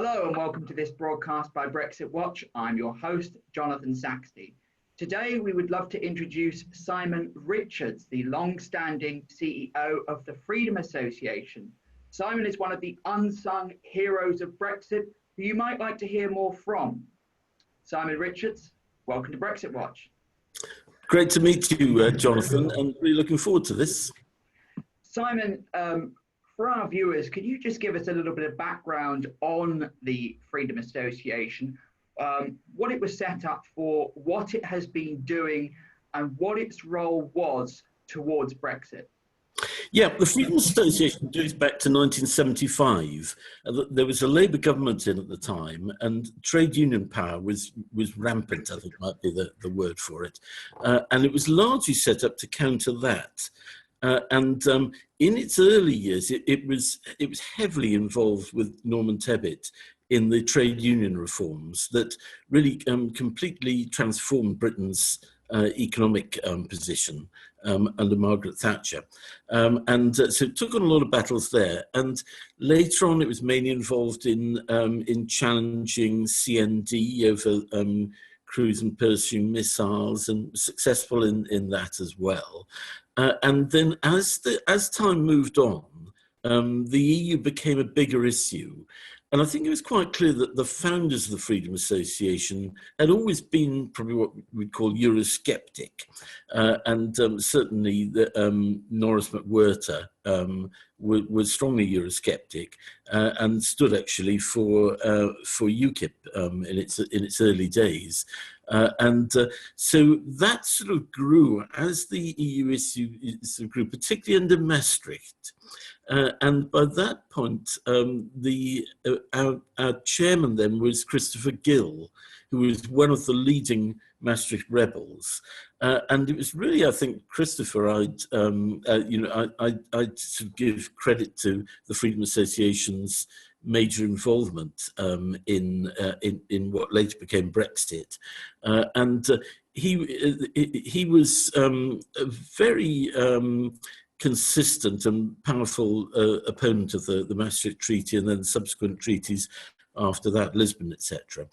Hello and welcome to this broadcast by Brexit Watch. I'm your host, Jonathan Saxty. Today we would love to introduce Simon Richards, the long-standing CEO of the Freedom Association. Simon is one of the unsung heroes of Brexit who you might like to hear more from. Simon Richards, welcome to Brexit Watch. Great to meet you, Jonathan, and really looking forward to this. Simon, for our viewers, could you just give us a little bit of background on the Freedom Association, what it was set up for, what it has been doing, and what its role was towards Brexit? Yeah, the Freedom Association goes back to 1975. There was a Labour government in at the time, and trade union power was rampant, I think might be the word for it. And it was largely set up to counter that. In its early years, it was heavily involved with Norman Tebbit in the trade union reforms that really completely transformed Britain's economic position under Margaret Thatcher. So it took on a lot of battles there. And later on, it was mainly involved in challenging CND over cruise and pursuing missiles, and successful in that as well. And then as time moved on, the EU became a bigger issue. And I think it was quite clear that the founders of the Freedom Association had always been probably what we'd call Eurosceptic. Certainly Norris McWhirter was strongly Eurosceptic and stood actually for UKIP in its early days. So that sort of grew as the EU issue sort of grew, particularly under Maastricht. And by that point, our chairman then was Christopher Gill, who was one of the leading Maastricht rebels. And it was really, I think, Christopher, I'd sort of give credit to the Freedom Association's major involvement in what later became Brexit. He was a very consistent and powerful opponent of the Maastricht Treaty and then subsequent treaties after that, Lisbon, etc.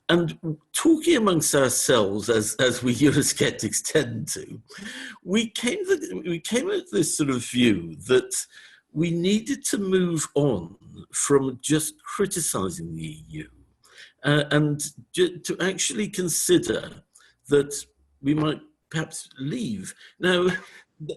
And talking amongst ourselves, as we Eurosceptics tend to, we came at this sort of view that we needed to move on from just criticising the EU and to actually consider that we might perhaps leave. Now,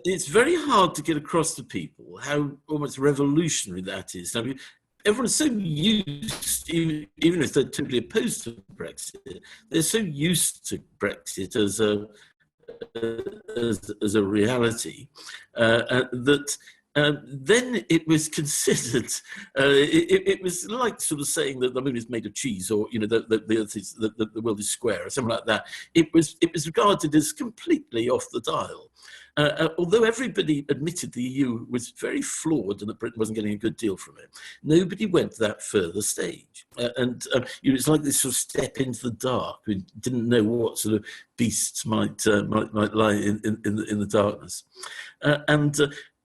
it's very hard to get across to people how almost revolutionary that is. I mean, everyone's so used, even if they're totally opposed to Brexit, they're so used to Brexit as a reality that then it was considered. It was like sort of saying that the moon is made of cheese, or the world is square, or something like that. It was regarded as completely off the dial. Although everybody admitted the EU was very flawed and that Britain wasn't getting a good deal from it, nobody went to that further stage. It's like this sort of step into the dark. We didn't know what sort of beasts might lie in the darkness.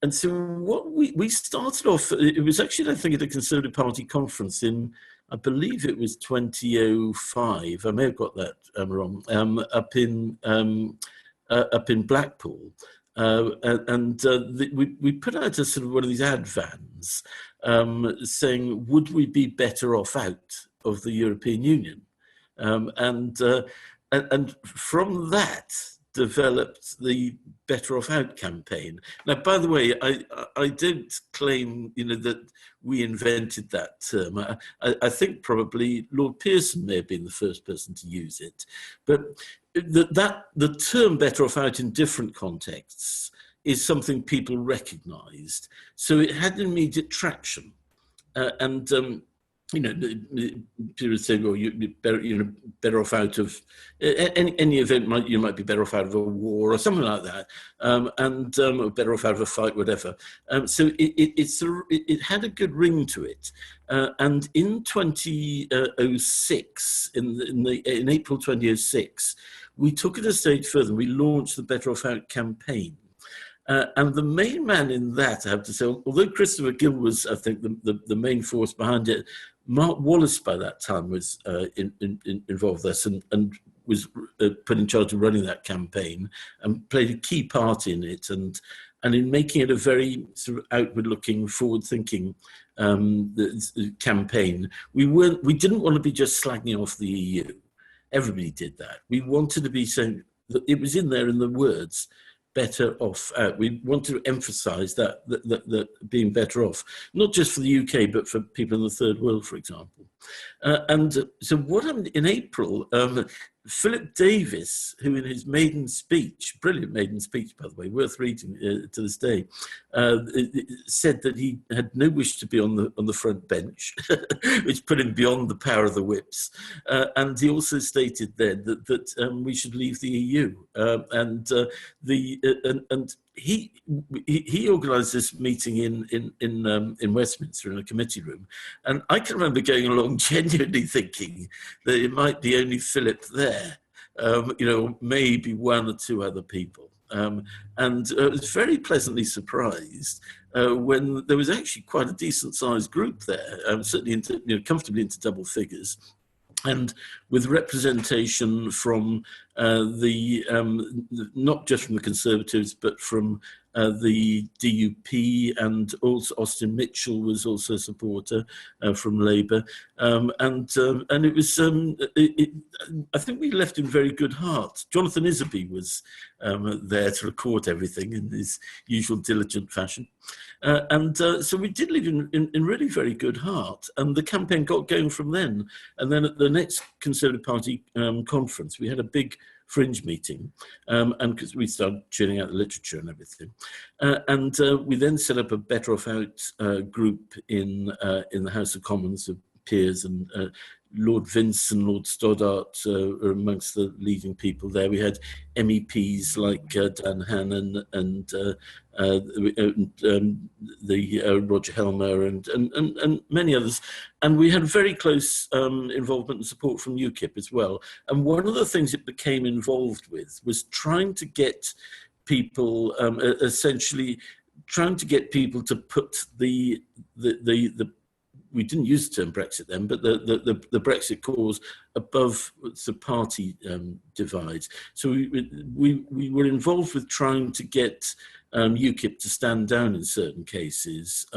And so what we started off, it was actually, I think, at a Conservative Party conference in, I believe it was 2005. I may have got that wrong. Up in Blackpool. We put out a sort of one of these ad vans saying, would we be better off out of the European Union? And from that developed the Better Off Out campaign. Now, by the way, I don't claim, that we invented that term. I think probably Lord Pearson may have been the first person to use it. But the term Better Off Out in different contexts is something people recognised. So it had immediate traction. People say, well, you're better off out of any event. You might be better off out of a war or something like that, or better off out of a fight, whatever. So it had a good ring to it. And in 2006, in April 2006, we took it a stage further. We launched the Better Off Out campaign. And the main man in that, I have to say, although Christopher Gill was, I think, the main force behind it, Mark Wallace by that time was involved with us and was put in charge of running that campaign and played a key part in it and in making it a very sort of outward-looking, forward-thinking campaign. We didn't want to be just slagging off the EU. Everybody did that. We wanted to be saying that it was in there in the words, better off out. We want to emphasise that being better off, not just for the UK, but for people in the third world, for example. So what happened in April, Philip Davis, who in his maiden speech, brilliant maiden speech, by the way, worth reading to this day, said that he had no wish to be on the front bench, which put him beyond the power of the whips. And he also stated then that we should leave the EU. He organised this meeting in Westminster in a committee room, and I can remember going along genuinely thinking that it might be only Philip there, maybe one or two other people, and I was very pleasantly surprised when there was actually quite a decent-sized group there, certainly comfortably into double figures. And with representation from not just from the Conservatives, but from the DUP, and also Austin Mitchell was also a supporter from Labour, and it was. I think we left in very good heart. Jonathan Isserby was there to record everything in his usual diligent fashion. So we did leave in really very good heart, and the campaign got going from then. And then at the next Conservative Party conference, we had a big fringe meeting, and because we started churning out the literature and everything, and we then set up a Better Off Out group in the House of Commons of peers, and Lord Vince and Lord Stoddart are amongst the leading people there. We had MEPs like Dan Hannan and Roger Helmer and many others. And we had very close involvement and support from UKIP as well. And one of the things it became involved with was trying to get people, essentially trying to get people to put the we didn't use the term Brexit then, but the Brexit cause above the party divides. So we were involved with trying to get UKIP to stand down in certain cases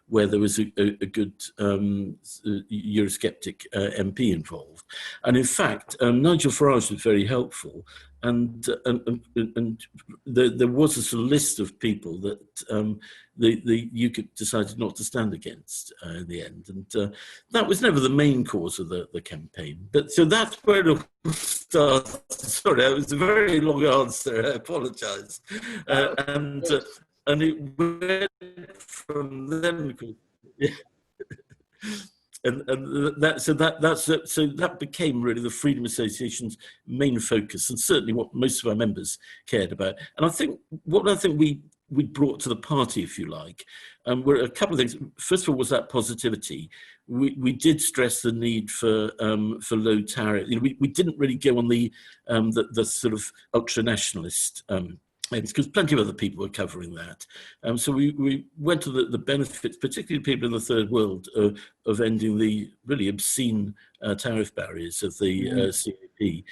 where there was a good Eurosceptic MP involved. And in fact, Nigel Farage was very helpful. And there was a sort of list of people that the UKIP decided not to stand against in the end, and that was never the main cause of the campaign. But so that's where it all started. Sorry, that was a very long answer. I apologise. And it went from then. Yeah. And that became really the Freedom Association's main focus, and certainly what most of our members cared about. And I think we brought to the party, if you like, were a couple of things. First of all, was that positivity. We did stress the need for low tariff. We didn't really go on the sort of ultra nationalist. Because plenty of other people were covering that. So we went to the benefits, particularly people in the third world, of ending the really obscene tariff barriers of the CAP.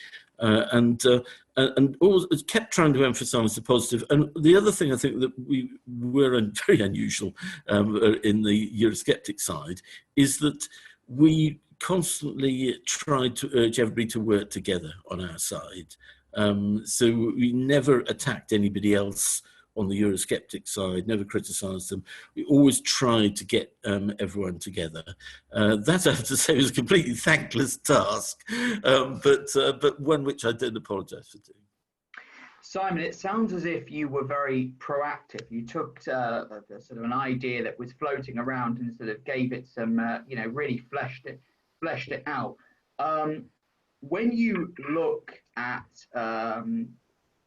And always kept trying to emphasise the positive. And the other thing I think that we were very unusual in the Eurosceptic side is that we constantly tried to urge everybody to work together on our side. So we never attacked anybody else on the Eurosceptic side, never criticised them. We always tried to get everyone together. That, I have to say, was a completely thankless task, but one which I don't apologise for doing. Simon, it sounds as if you were very proactive. You took sort of an idea that was floating around and sort of gave it some, really fleshed it out. When you look at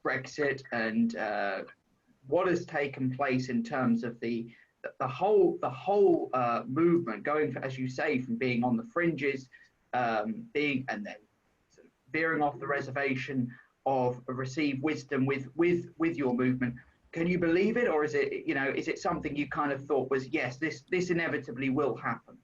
Brexit and what has taken place in terms of the whole movement, going, as you say, from being on the fringes, and then sort of veering off the reservation of received wisdom with your movement, can you believe it, or is it something you kind of thought was, yes, this inevitably will happen?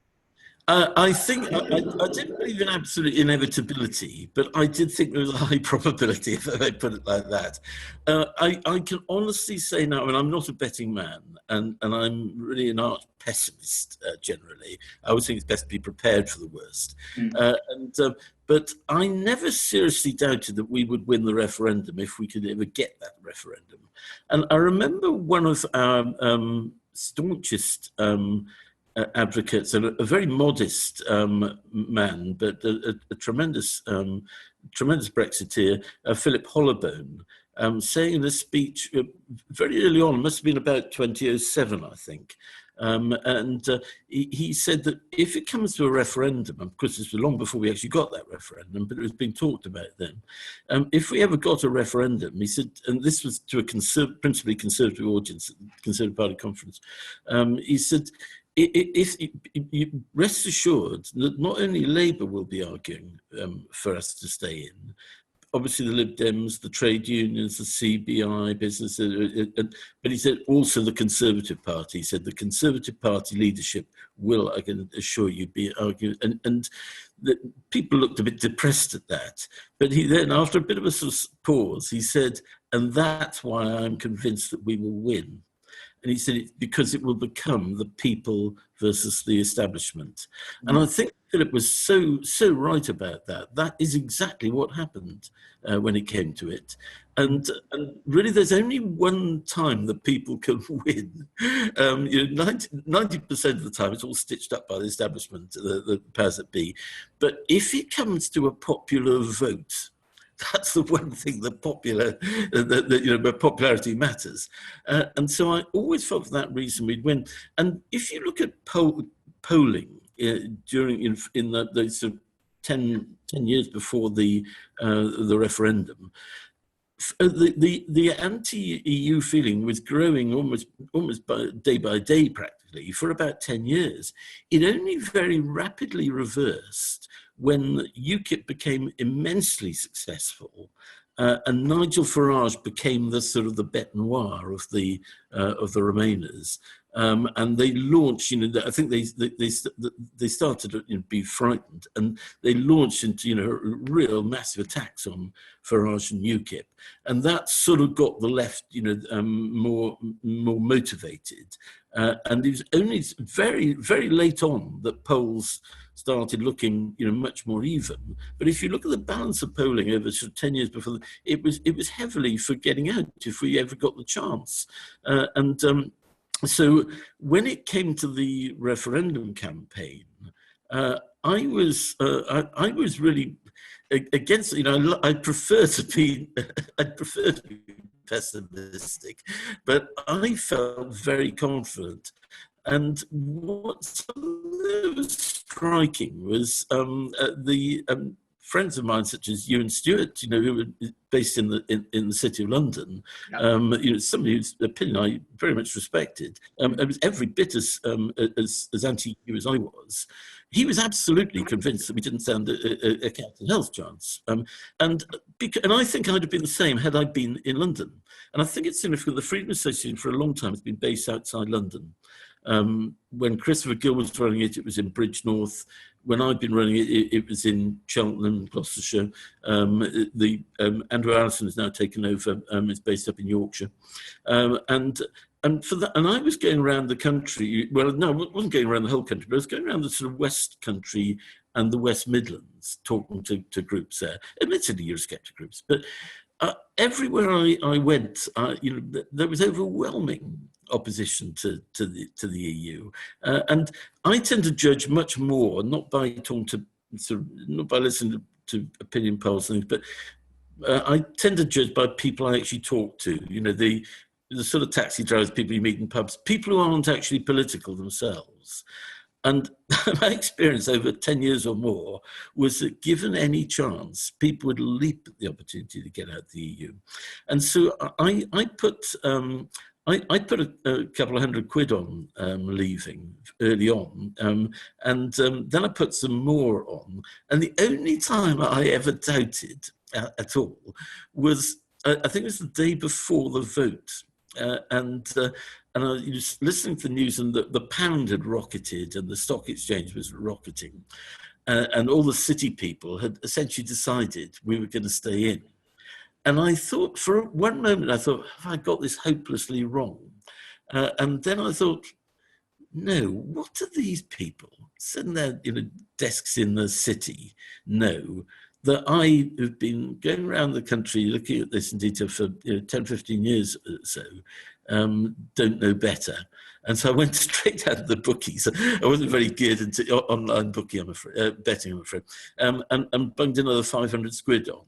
I think I didn't believe in absolute inevitability, but I did think there was a high probability, if I put it like that. I can honestly say now, and I'm not a betting man, and I'm really an arch pessimist generally. I always think it's best to be prepared for the worst. But I never seriously doubted that we would win the referendum if we could ever get that referendum. And I remember one of our staunchest advocates, a very modest man, but a tremendous Brexiteer, Philip Hollobone, saying in a speech very early on, must have been about 2007, I think. He said that if it comes to a referendum, of course this was long before we actually got that referendum, but it was being talked about then. If we ever got a referendum, he said, and this was to a principally conservative audience at the Conservative Party conference, he said, you rest assured that not only Labour will be arguing for us to stay in, obviously the Lib Dems, the trade unions, the CBI, businesses, but he said also the Conservative Party. He said the Conservative Party leadership will, I can assure you, be arguing. And the people looked a bit depressed at that. But he then, after a bit of a sort of pause, he said, and that's why I'm convinced that we will win. And he said it's because it will become the people versus the establishment. And I think Philip was so right about that. That is exactly what happened when it came to it. And really, there's only one time that people can win. 90% of the time, it's all stitched up by the establishment, the powers that be. But if it comes to a popular vote, that's the one thing that where popularity matters. And so I always felt for that reason we'd win. And if you look at polling during in the sort of 10 years before the referendum, the anti-EU feeling was growing almost day by day practically for about 10 years. It only very rapidly reversed when UKIP became immensely successful, and Nigel Farage became the sort of the bête noire of the Remainers, and they launched. I think they started to be frightened, and they launched into real massive attacks on Farage and UKIP, and that sort of got the left more motivated. And it was only very, very late on that polls started looking, much more even. But if you look at the balance of polling over sort of 10 years before, it was heavily for getting out if we ever got the chance. So when it came to the referendum campaign, I was really against. I prefer to be pessimistic, but I felt very confident. And what was striking was the friends of mine, such as Ewan Stewart, who were based in the city of London, somebody whose opinion I very much respected. It was every bit as anti-EU as I was. He was absolutely convinced that we didn't stand a cat and health chance. And I think I'd have been the same had I been in London. And I think it's significant the Freedom Association for a long time has been based outside London. When Christopher Gill was running it, it was in Bridgnorth. When I've been running it, it was in Cheltenham, Gloucestershire. Andrew Allison has now taken over. It's based up in Yorkshire. And for that, and I was going around the country. Well, no, I wasn't going around the whole country, but I was going around the sort of West Country and the West Midlands, talking to groups there. Admittedly, Eurosceptic groups, but everywhere I went, there was overwhelming opposition to the EU, and I tend to judge much more not by listening to opinion polls and things, but I tend to judge by people I actually talk to. The sort of taxi drivers, people you meet in pubs, people who aren't actually political themselves. And my experience over 10 years or more was that given any chance, people would leap at the opportunity to get out of the EU. And so I put a couple of £100 on leaving early on, and then I put some more on. And the only time I ever doubted at all was, I think it was the day before the vote. and I was listening to the news, and the pound had rocketed, and the stock exchange was rocketing, and all the city people had essentially decided we were going to stay in. And I thought, for one moment, I thought, have I got this hopelessly wrong? And then I thought, no, what do these people sitting there, desks in the city, know that I have been going around the country looking at this in detail for 10, 15 years or so, don't know better. And so I went straight out of the bookies. I wasn't very geared into online booking, I'm afraid, betting, I'm afraid, and bunged another 500 quid on.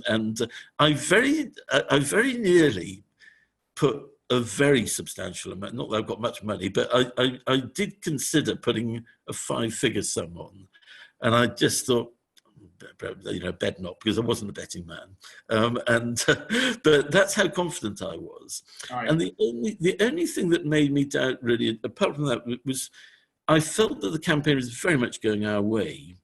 And I very nearly put a very substantial amount, not that I've got much money, but I did consider putting a 5-figure sum on. And I just thought, bet not, because I wasn't a betting man. But that's how confident I was. Right. And the only thing that made me doubt, really, apart from that, was I felt that the campaign was very much going our way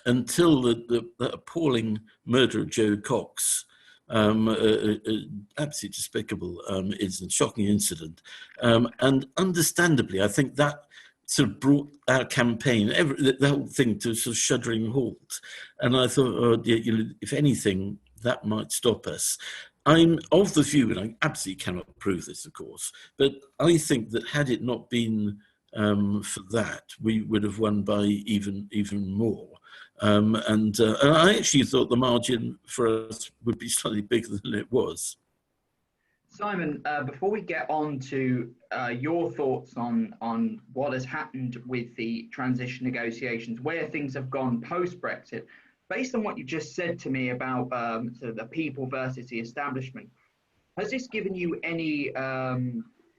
until the appalling murder of Joe Cox. Absolutely despicable incident, shocking incident. And understandably, I think that sort of brought our campaign, the whole thing, to a sort of shuddering halt. And I thought, oh, if anything, that might stop us. I'm of the view, and I absolutely cannot prove this, of course, but I think that had it not been for that, we would have won by even more. And I actually thought the margin for us would be slightly bigger than it was. Simon, before we get on to your thoughts on what has happened with the transition negotiations, where things have gone post-Brexit, based on what you just said to me about sort of the people versus the establishment, has this given you any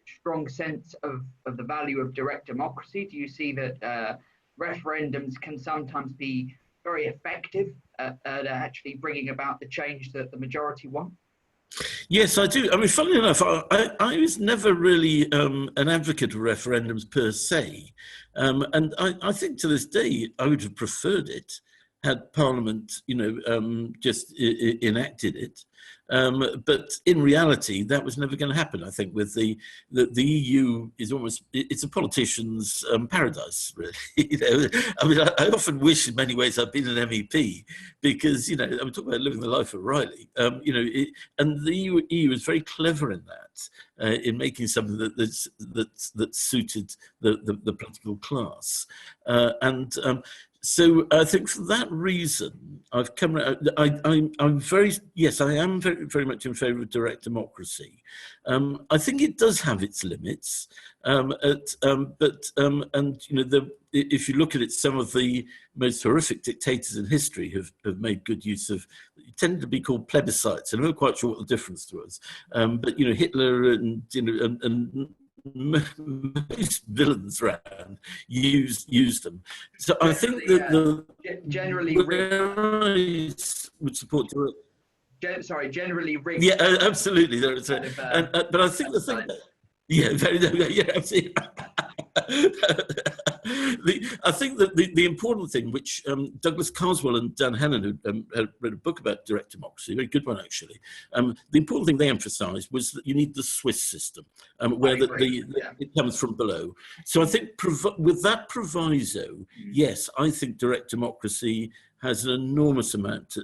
strong sense of the value of direct democracy? Do you see that referendums can sometimes be very effective at actually bringing about the change that the majority want? Yes, I do. I mean, funnily enough, I was never really an advocate of referendums per se. And I think to this day, I would have preferred it had Parliament, just enacted it. But in reality, that was never going to happen. I think with the EU is almost, it's a politician's paradise, really. I mean, I often wish in many ways I'd been an MEP because, I'm talking about living the life of Riley. And the EU is very clever in that, in making something that suited the political class. So I think for that reason, I've come. I'm very I am very, very much in favour of direct democracy. I think it does have its limits, if you look at it, some of the most horrific dictators in history have made good use of. Tended to be called plebiscites. I'm not quite sure what the difference was, but Hitler and most villains around use them. So I think that generally I would support. Generally rigged. Yeah, absolutely. But I think the thing. Absolutely. I think that the important thing, which Douglas Carswell and Dan Hannan, who had read a book about direct democracy, a very good one actually, the important thing they emphasised was that you need the Swiss system, where it comes from below. So I think with that proviso, yes, I think direct democracy has an enormous amount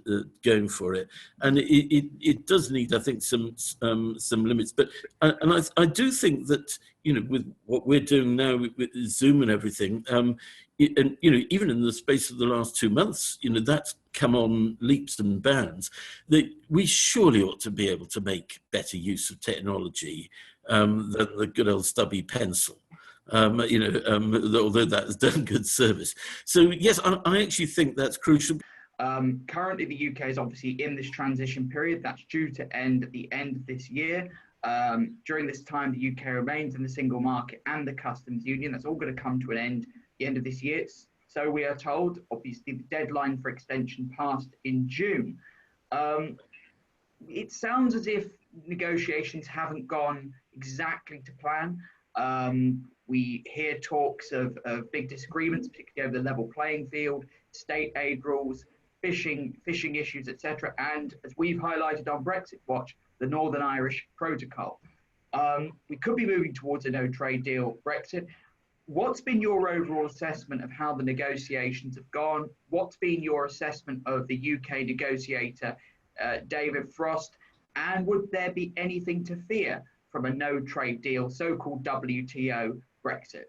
going for it, and it does need, I think, some limits. But I do think that with what we're doing now with Zoom and everything, and even in the space of the last 2 months, that's come on leaps and bounds. That we surely ought to be able to make better use of technology than the good old stubby pencil. Although that has done good service. So yes, I actually think that's crucial. Currently, the UK is obviously in this transition period that's due to end at the end of this year. During this time, the UK remains in the single market and the customs union. That's all going to come to an end at the end of this year. So we are told. Obviously, the deadline for extension passed in June. It sounds as if negotiations haven't gone exactly to plan. We hear talks of big disagreements, particularly over the level playing field, state aid rules, fishing issues, etc. And as we've highlighted on Brexit Watch, the Northern Irish Protocol. We could be moving towards a no trade deal Brexit. What's been your overall assessment of how the negotiations have gone? What's been your assessment of the UK negotiator, David Frost? And would there be anything to fear from a no trade deal, so-called WTO Brexit?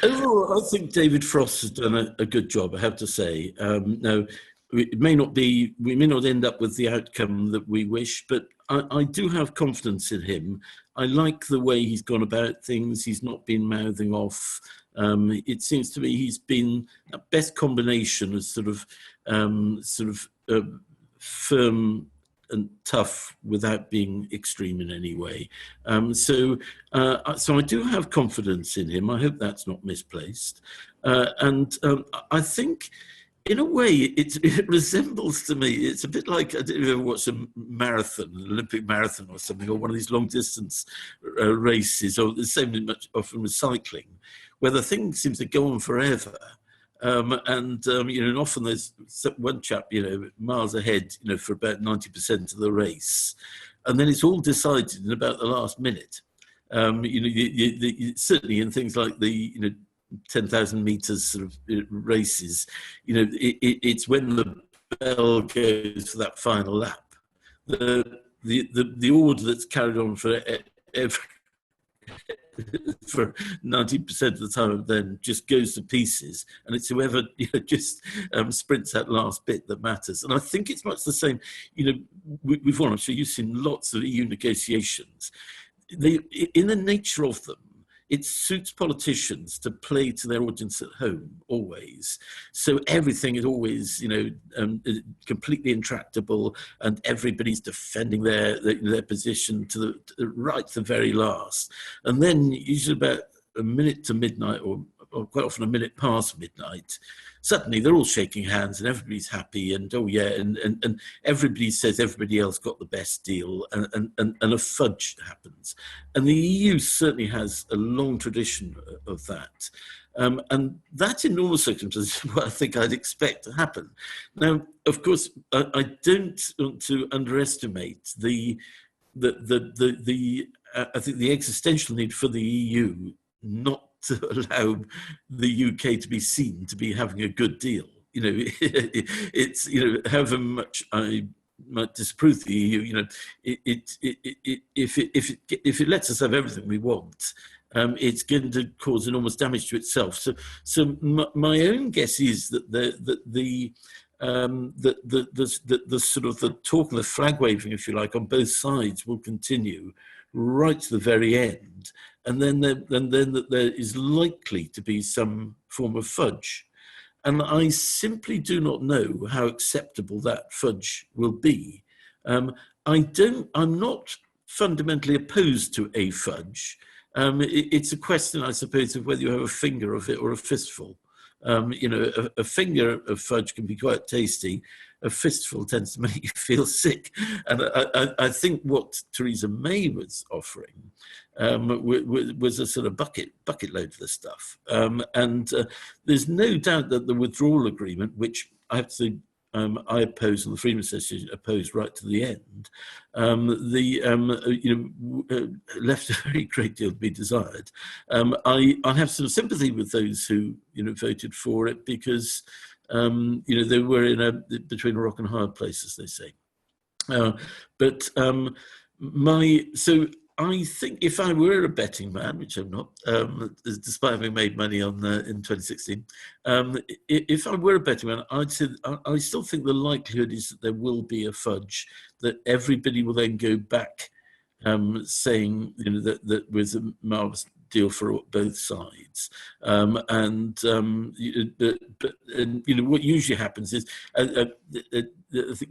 Overall, I think David Frost has done a good job, I have to say. Now, we may not end up with the outcome that we wish, but I do have confidence in him. I like the way he's gone about things. He's not been mouthing off. It seems to me he's been a best combination of sort of firm and tough without being extreme in any way. So I do have confidence in him. I hope that's not misplaced. I think, in a way, it resembles to me, it's a bit like, I don't know if you ever watched a marathon, an Olympic marathon or something, or one of these long distance races, or the same much often with cycling, where the thing seems to go on forever. And often there's one chap, miles ahead, for about 90% of the race. And then it's all decided in about the last minute. Certainly in things like the, 10,000 meters sort of races, it's when the bell goes for that final lap. The order that's carried on for 90% of the time then just goes to pieces, and it's whoever just sprints that last bit that matters. And I think it's much the same. We've won. I'm sure you've seen lots of EU negotiations. In the nature of them, it suits politicians to play to their audience at home always. So everything is always, completely intractable, and everybody's defending their position to the very last. And then usually about a minute to midnight, or quite often a minute past midnight, suddenly they're all shaking hands and everybody's happy, and oh yeah, and everybody says everybody else got the best deal, and a fudge happens. And the EU certainly has a long tradition of that. And that, in normal circumstances, is what I think I'd expect to happen. Now, of course, I don't want to underestimate I think the existential need for the EU not to allow the UK to be seen to be having a good deal. It's however much I might disapprove the EU, if it lets us have everything we want, it's going to cause enormous damage to itself. So my own guess is that the sort of the talk and the flag waving, if you like, on both sides will continue right to the very end, and then there is likely to be some form of fudge. And I simply do not know how acceptable that fudge will be. I'm not fundamentally opposed to a fudge. It's a question, I suppose, of whether you have a finger of it or a fistful. A finger of fudge can be quite tasty. A fistful tends to make you feel sick. And I think what Theresa May was offering was a sort of bucket load of the stuff. And there's no doubt that the withdrawal agreement, which I have to say, I oppose, and the Freedom Association opposed right to the end, left a very great deal to be desired. I have some sympathy with those who voted for it, because they were between a rock and a hard place, as they say. So I think if I were a betting man, which I'm not, despite having made money on in 2016, if I were a betting man, I'd say I still think the likelihood is that there will be a fudge, that everybody will then go back saying that was a marvellous deal for both sides. What usually happens is,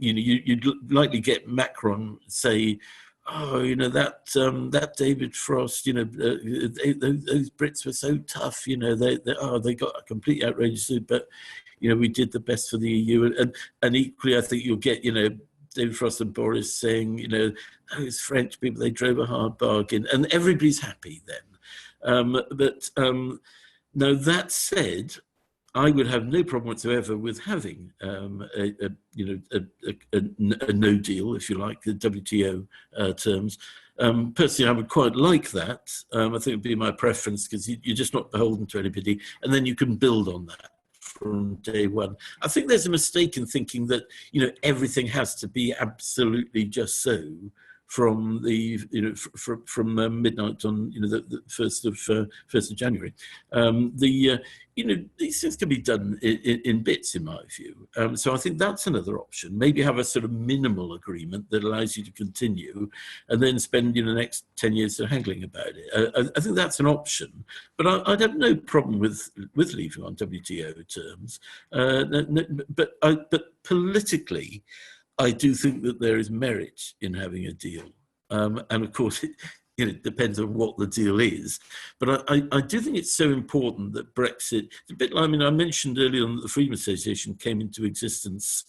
you'd likely get Macron say, oh, that David Frost, those Brits were so tough, they got a complete outrageous, but, we did the best for the EU. And equally, I think you'll get, David Frost and Boris saying, those French people, they drove a hard bargain, and everybody's happy then. Now, that said, I would have no problem whatsoever with having a no deal, if you like, the WTO terms. Personally, I would quite like that. I think it would be my preference, because you're just not beholden to anybody, and then you can build on that from day one. I think there's a mistake in thinking that, everything has to be absolutely just so from the from midnight on the first of January. These things can be done in bits, in my view. So I think that's another option. Maybe have a sort of minimal agreement that allows you to continue, and then spend the next 10 years haggling about it. I think that's an option, but I'd have no problem with leaving on WTO terms. But politically, I do think that there is merit in having a deal. And of course, it depends on what the deal is. But I do think it's so important that Brexit, it's a bit like, I mentioned earlier on that the Freedom Association came into existence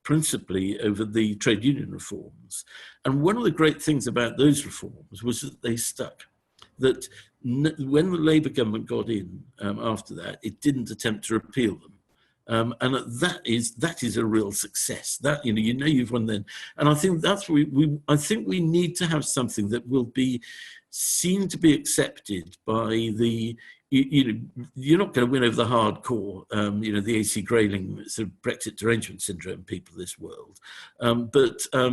principally over the trade union reforms. And one of the great things about those reforms was that they stuck. That when the Labour government got in after that, it didn't attempt to repeal them. And that is a real success. That you've won then, and I think that's I think we need to have something that will be seen to be accepted by the. You're not going to win over the hardcore, the AC Grayling sort of Brexit derangement syndrome people of this world, but I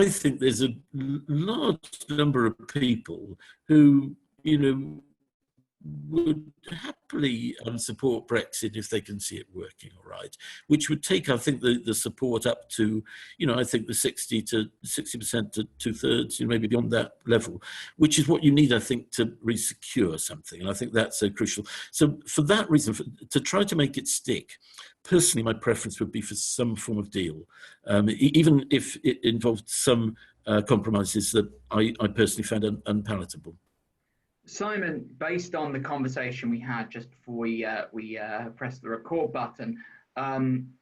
think there's a large number of people who would happily support Brexit if they can see it working all right, which would take, I think, the support up to, I think the 60% to 2/3, maybe beyond that level, which is what you need, I think, to re-secure something. And I think that's crucial. So for that reason, to try to make it stick, personally, my preference would be for some form of deal, even if it involved some compromises that I personally found unpalatable. Simon, based on the conversation we had just before we pressed the record button,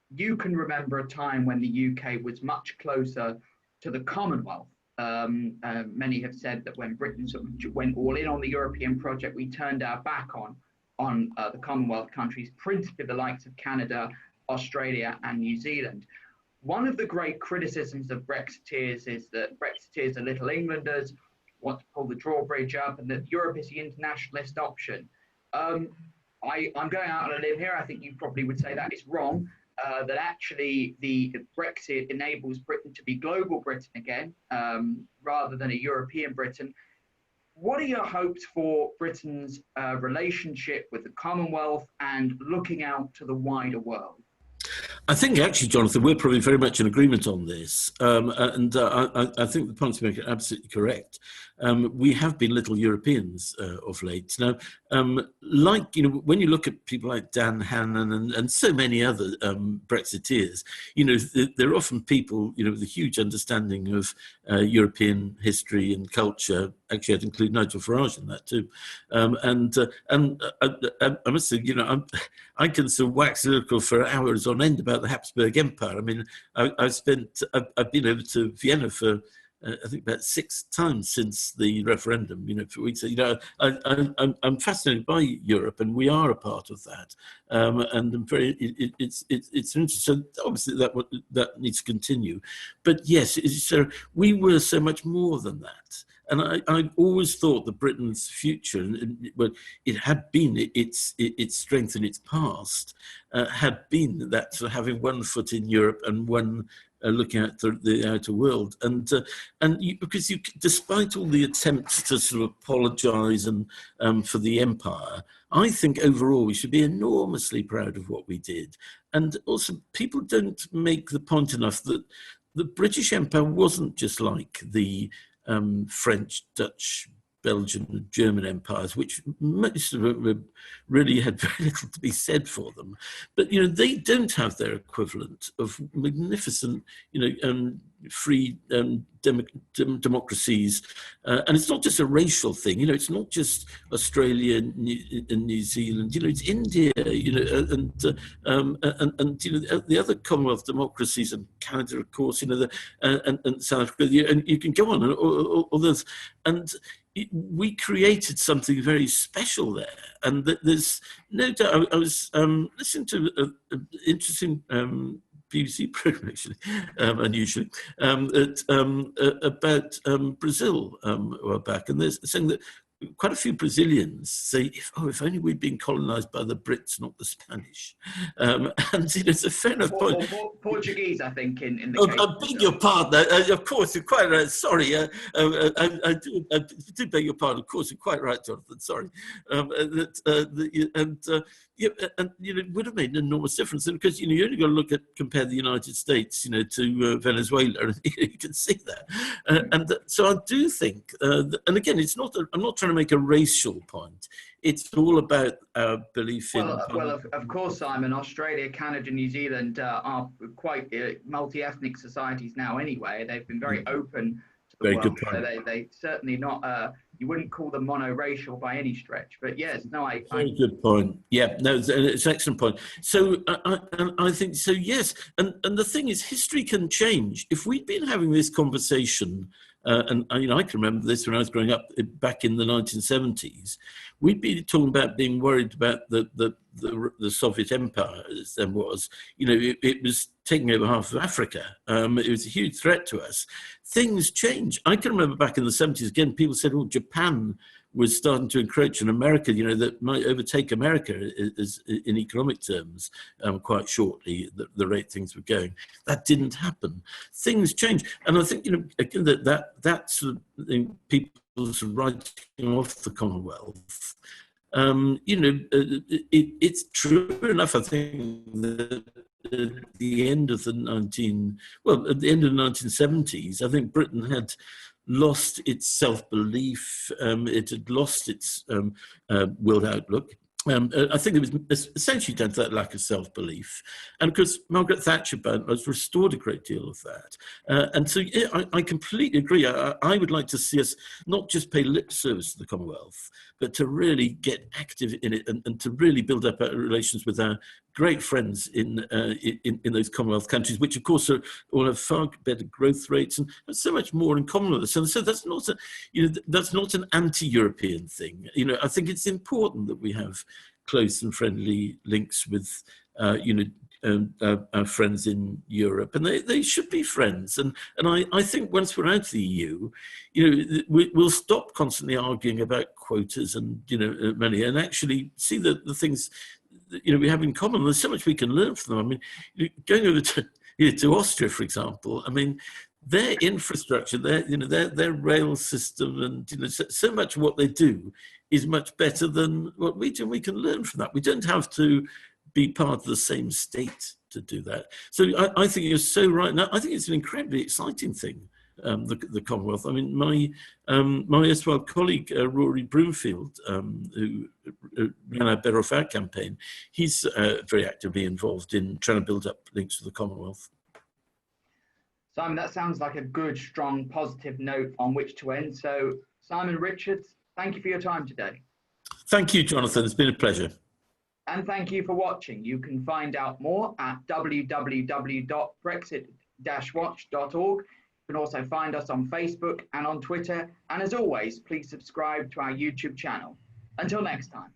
you can remember a time when the UK was much closer to the Commonwealth. Many have said that when Britain sort of went all in on the European project, we turned our back on the Commonwealth countries, principally the likes of Canada, Australia, and New Zealand. One of the great criticisms of Brexiteers is that Brexiteers are little Englanders, want to pull the drawbridge up, and that Europe is the internationalist option. I'm going out on a limb here. I think you probably would say that is wrong, that actually the Brexit enables Britain to be global Britain again, rather than a European Britain. What are your hopes for Britain's relationship with the Commonwealth and looking out to the wider world? I think, actually, Jonathan, we're probably very much in agreement on this. I think the points you make are absolutely correct. We have been little Europeans of late. Now, when you look at people like Dan Hannan and so many other Brexiteers, they're often people, with a huge understanding of European history and culture. Actually, I'd include Nigel Farage in that too. I must say, I can sort of wax lyrical for hours on end about the Habsburg Empire. I mean, I've been over to Vienna for I think about 6 times since the referendum. For weeks. I'm fascinated by Europe, and we are a part of that. And I'm very, it's interesting. So obviously that needs to continue. But yes, we were so much more than that. And I always thought that Britain's future, well, it had been its strength in its past, had been that sort of having one foot in Europe and one looking at the outer world. Because despite all the attempts to sort of apologise and for the empire, I think overall we should be enormously proud of what we did. And also, people don't make the point enough that the British Empire wasn't just like the French, Dutch, Belgian, and German empires, which most of them really had very little to be said for them. But they don't have their equivalent of magnificent, free democracies, and it's not just a racial thing. It's not just Australia and New Zealand. It's India. And the other Commonwealth democracies, and Canada, of course. And South Africa, and you can go on, and all those. And we created something very special there, and there's no doubt. I was listening to an interesting BBC program actually, unusually, about Brazil a while back, and they're saying that quite a few Brazilians say, if only we'd been colonized by the Brits, not the Spanish. And it's a fair enough point. Portuguese, I think, in the case. I beg your pardon. Of course, you're quite right. Sorry. I do beg your pardon. Of course, you're quite right, Jonathan. Sorry. It would have made an enormous difference. And because, you only got to compare the United States, to Venezuela, and you can see that. So I do think, and again, I'm not trying to make a racial point. It's all about our belief in... Well, of course, Simon, Australia, Canada, New Zealand are quite multi-ethnic societies now anyway. They've been very open to the world. So they certainly not... you wouldn't call them monoracial by any stretch. But yes, no, Very good point. Yeah, no, it's an excellent point. So I think, so yes. And the thing is, history can change. If we'd been having this conversation... and I can remember this when I was growing up back in the 1970s. We'd be talking about being worried about the Soviet Empire as there was. It was taking over half of Africa. It was a huge threat to us. Things change. I can remember back in the 70s, again, people said, Japan was starting to encroach on America, that might overtake America in economic terms quite shortly, the rate things were going. That didn't happen. Things change. And I think, again, that's people sort of writing off the Commonwealth. It's true enough, I think, that at the end of the 1970s, I think Britain had lost its self-belief, it had lost its world outlook. I think it was essentially down to that lack of self-belief. And because Margaret Thatcher has restored a great deal of that. And so I completely agree. I would like to see us not just pay lip service to the Commonwealth, but to really get active in it and to really build up our relations with our great friends in those Commonwealth countries, which of course all have far better growth rates and have so much more in common with us. And so that's not that's not an anti-European thing. I think it's important that we have close and friendly links with our friends in Europe, and they should be friends. And I think once we're out of the EU, we'll stop constantly arguing about quotas and money, and actually see the things that, we have in common. There's so much we can learn from them. I mean, going over to Austria, for example. I mean, their infrastructure, their rail system, and so much of what they do is much better than what we do. And we can learn from that. We don't have to be part of the same state to do that. So I think you're so right. Now, I think it's an incredibly exciting thing, the Commonwealth. I mean, my erstwhile colleague, Rory Broomfield, who ran our Better Off Out campaign, he's very actively involved in trying to build up links with the Commonwealth. Simon, that sounds like a good, strong, positive note on which to end. So, Simon Richards, thank you for your time today. Thank you, Jonathan. It's been a pleasure. And thank you for watching. You can find out more at www.brexit-watch.org. You can also find us on Facebook and on Twitter. And as always, please subscribe to our YouTube channel. Until next time.